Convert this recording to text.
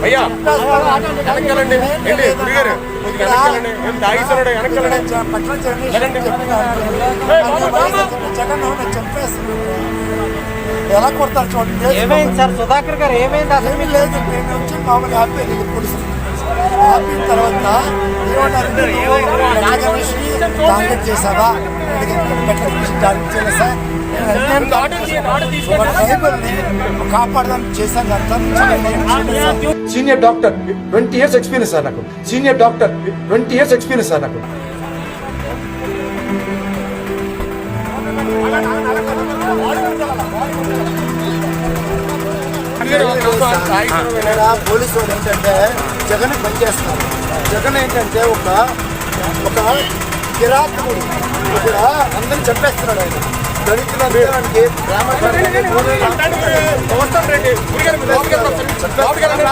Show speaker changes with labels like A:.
A: అయ్యా వెనకాలండి ఏంటి గురిగారు వెనకాలండి ఏం తాగిస్తున్నాడు వెనకాలండి
B: జగన్ చంపేస్తున్నాడు. ఎలా కొడతారు చూడండి.
C: ఏమైంది సార్ సుధాకర్ గారు? ఏమైంది అసలు?
B: ఏమీ లేదు. నేను వచ్చి మామూలు హ్యాపీ పోలీసు ఆపిన తర్వాత టార్గెట్ చేశావా? టార్గెట్ చేయలేదు సార్. కాపాడదాన్ని చేశాను అంతా.
D: Senior doctor 20 years experience sir నాకు. Senior doctor 20 years experience sir నాకు.
B: పోలీసు వాళ్ళు ఏంటంటే జగన్ పనిచేస్తున్నారు. జగన్ ఏంటంటే ఒక కిరాతకుడు ఇక్కడ అందరిని చంపేస్తున్నాడు. ఆయన దళితులందరికీ గ్రామ